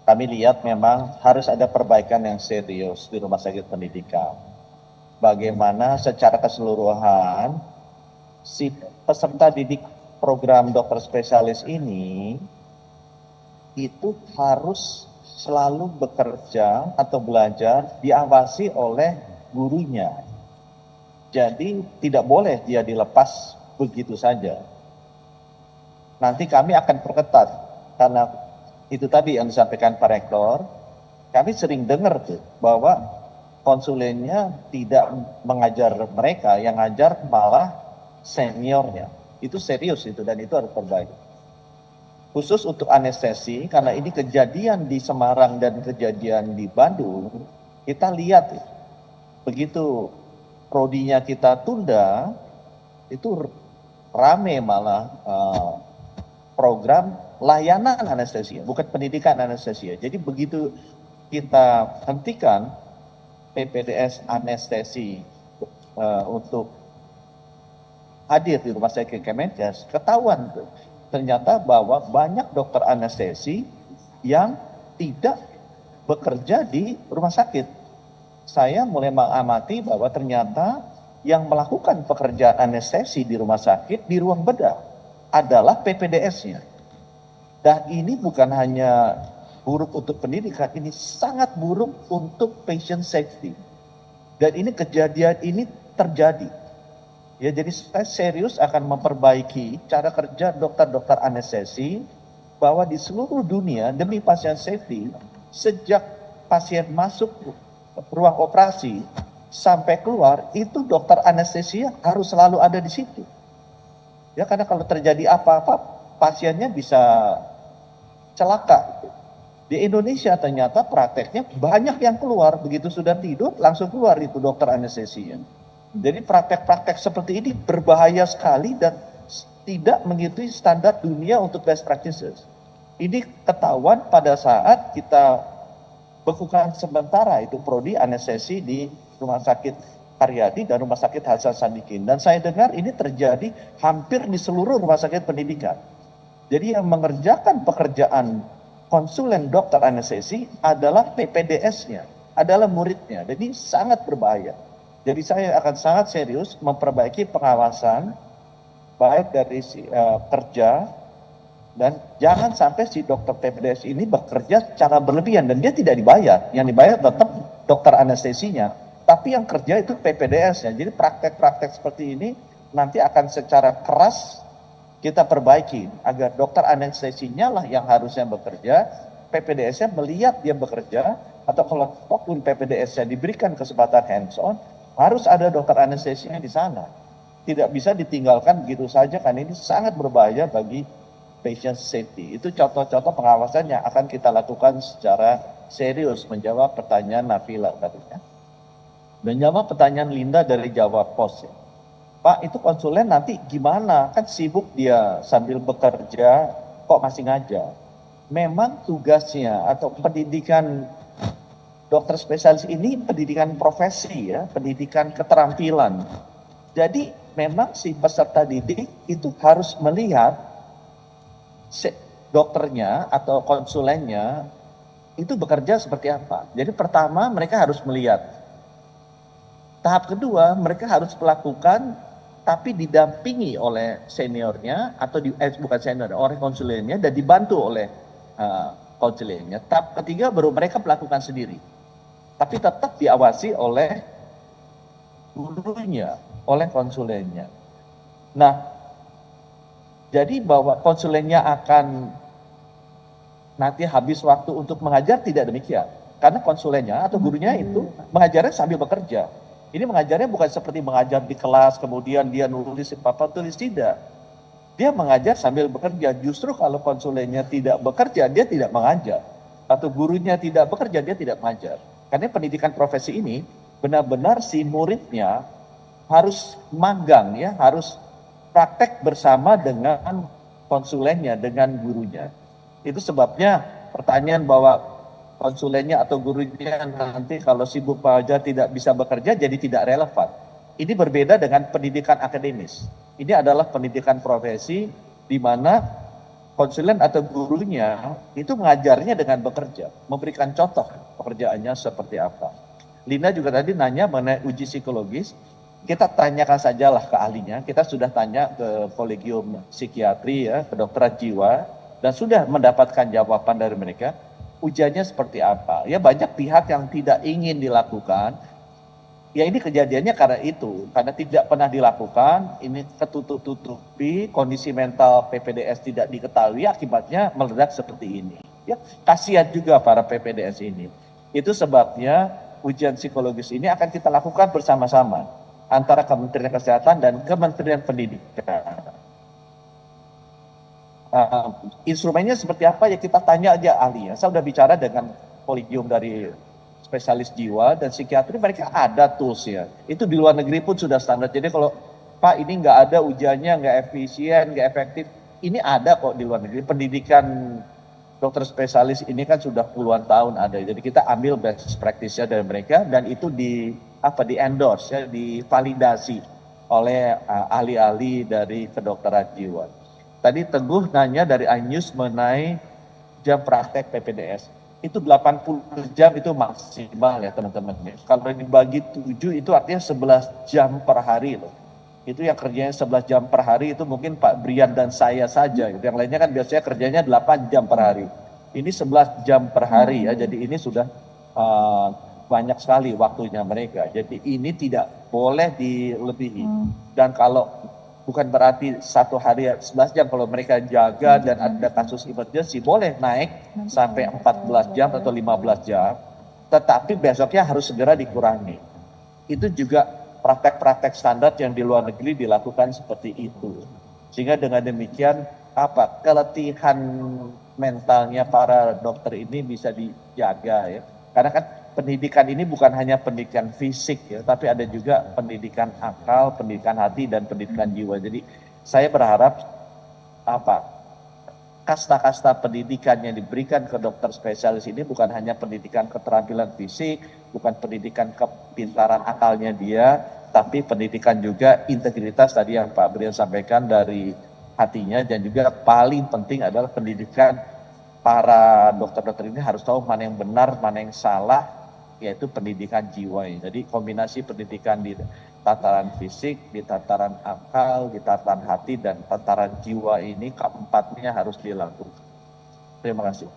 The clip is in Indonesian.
kami lihat memang harus ada perbaikan yang serius di rumah sakit pendidikan. Bagaimana secara keseluruhan si peserta didik program dokter spesialis ini itu harus selalu bekerja atau belajar diawasi oleh gurunya. Jadi tidak boleh dia dilepas begitu saja. Nanti kami akan perketat karena itu tadi yang disampaikan Pak Rektor. Kami sering dengar tuh bahwa konsulennya tidak mengajar mereka, yang ngajar malah seniornya. Itu serius itu dan itu harus perbaiki. Khusus untuk anestesi, karena ini kejadian di Semarang dan kejadian di Bandung, kita lihat begitu prodinya kita tunda, itu rame malah program layanan anestesia, bukan pendidikan anestesia. Jadi begitu kita hentikan PPDS anestesi untuk hadir di rumah sakit Kemenkes, ketahuan tuh ternyata bahwa banyak dokter anestesi yang tidak bekerja di rumah sakit. Saya mulai mengamati bahwa ternyata yang melakukan pekerjaan anestesi di rumah sakit di ruang bedah adalah PPDS-nya. Dan ini bukan hanya buruk untuk pendidikan, ini sangat buruk untuk patient safety. Dan ini kejadian ini terjadi. Ya, jadi saya serius akan memperbaiki cara kerja dokter-dokter anestesi bahwa di seluruh dunia demi patient safety, sejak pasien masuk ruang operasi sampai keluar, itu dokter anestesia harus selalu ada di situ. Ya, karena kalau terjadi apa-apa, pasiennya bisa celaka. Di Indonesia ternyata prakteknya banyak yang keluar, begitu sudah tidur langsung keluar itu dokter anestesinya. Jadi praktek-praktek seperti ini berbahaya sekali dan tidak mengikuti standar dunia untuk best practices. Ini ketahuan pada saat kita bekukan sementara itu prodi anestesi di Rumah Sakit Karyadi dan Rumah Sakit Hasan Sadikin. Dan saya dengar ini terjadi hampir di seluruh rumah sakit pendidikan. Jadi yang mengerjakan pekerjaan konsulen dokter anestesi adalah PPDS-nya, adalah muridnya. Jadi sangat berbahaya. Jadi saya akan sangat serius memperbaiki pengawasan baik dari kerja dan jangan sampai si dokter PPDS ini bekerja secara berlebihan dan dia tidak dibayar. Yang dibayar tetap dokter anestesinya, tapi yang kerja itu PPDS-nya. Jadi praktek-praktek seperti ini nanti akan secara keras kita perbaiki agar dokter anestesinya lah yang harusnya bekerja, PPDS-nya melihat dia bekerja, atau kalau pun PPDS-nya diberikan kesempatan hands-on, harus ada dokter anestesinya di sana. Tidak bisa ditinggalkan begitu saja karena ini sangat berbahaya bagi patient safety. Itu contoh-contoh pengawasan yang akan kita lakukan secara serius menjawab pertanyaan Nafila tadinya. Menjawab pertanyaan Linda dari Jawa Pos. Ya. Pak, itu konsulen nanti gimana? Kan sibuk dia sambil bekerja, kok masih ngajar? Memang tugasnya atau pendidikan dokter spesialis ini pendidikan profesi ya, pendidikan keterampilan. Jadi memang si peserta didik itu harus melihat dokternya atau konsulennya itu bekerja seperti apa. Jadi pertama mereka harus melihat. Tahap kedua mereka harus melakukan tapi didampingi oleh seniornya atau bukan senior, oleh konsulennya dan dibantu oleh konsulennya. Tahap ketiga baru mereka melakukan sendiri. Tapi tetap diawasi oleh gurunya, oleh konsulennya. Nah, jadi bahwa konsulennya akan nanti habis waktu untuk mengajar tidak demikian. Karena konsulennya atau gurunya itu mengajarnya sambil bekerja. Ini mengajarnya bukan seperti mengajar di kelas, kemudian dia nulis apa tulis, tidak. Dia mengajar sambil bekerja. Justru kalau konsulennya tidak bekerja, dia tidak mengajar. Atau gurunya tidak bekerja, dia tidak mengajar. Karena pendidikan profesi ini benar-benar si muridnya harus magang ya, harus praktek bersama dengan konsulennya, dengan gurunya. Itu sebabnya pertanyaan bahwa konsulennya atau gurunya nanti kalau sibuk mengajar tidak bisa bekerja jadi tidak relevan. Ini berbeda dengan pendidikan akademis. Ini adalah pendidikan profesi di mana konsulen atau gurunya itu mengajarnya dengan bekerja, memberikan contoh pekerjaannya seperti apa. Lina juga tadi nanya mengenai uji psikologis, kita tanyakan sajalah ke ahlinya, kita sudah tanya ke kolegium psikiatri ya, kedokteran jiwa, dan sudah mendapatkan jawaban dari mereka, ujiannya seperti apa. Ya banyak pihak yang tidak ingin dilakukan, ya ini kejadiannya karena itu, karena tidak pernah dilakukan, ini ketutup-tutupi, kondisi mental PPDS tidak diketahui, akibatnya meledak seperti ini. Ya, kasihan juga para PPDS ini. Itu sebabnya ujian psikologis ini akan kita lakukan bersama-sama antara Kementerian Kesehatan dan Kementerian Pendidikan. Instrumennya seperti apa ya kita tanya aja ahlinya. Saya sudah bicara dengan kolegium dari spesialis jiwa dan psikiatri, mereka ada tools ya. Itu di luar negeri pun sudah standar. Jadi kalau Pak ini nggak ada ujiannya, nggak efisien, nggak efektif, ini ada kok di luar negeri. Pendidikan dokter spesialis ini kan sudah puluhan tahun ada. Jadi kita ambil best practice-nya dari mereka dan itu di endorse ya, divalidasi oleh ahli-ahli dari kedokteran jiwa. Tadi Teguh nanya dari iNews mengenai jam praktek PPDS. Itu 80 jam itu maksimal ya teman-teman. Kalau dibagi 7 itu artinya 11 jam per hari loh. Itu yang kerjanya 11 jam per hari itu mungkin Pak Brian dan saya saja. Yang lainnya kan biasanya kerjanya 8 jam per hari. Ini 11 jam per hari ya. Jadi ini sudah banyak sekali waktunya mereka. Jadi ini tidak boleh dilebihi. Dan kalau bukan berarti satu hari 11 jam, kalau mereka jaga dan ada kasus emergency boleh naik sampai 14 jam atau 15 jam, tetapi besoknya harus segera dikurangi. Itu juga praktek-praktek standar yang di luar negeri dilakukan seperti itu. Sehingga dengan demikian keletihan mentalnya para dokter ini bisa dijaga ya. Karena kan pendidikan ini bukan hanya pendidikan fisik ya, tapi ada juga pendidikan akal, pendidikan hati, dan pendidikan jiwa. Jadi saya berharap kasta-kasta pendidikan yang diberikan ke dokter spesialis ini bukan hanya pendidikan keterampilan fisik, bukan pendidikan kepintaran akalnya dia, tapi pendidikan juga integritas tadi yang Pak Brian sampaikan dari hatinya, dan juga paling penting adalah pendidikan para dokter-dokter ini harus tahu mana yang benar, mana yang salah, yaitu pendidikan jiwa. Jadi kombinasi pendidikan di tataran fisik, di tataran akal, di tataran hati, dan tataran jiwa ini keempatnya harus dilakukan. Terima kasih.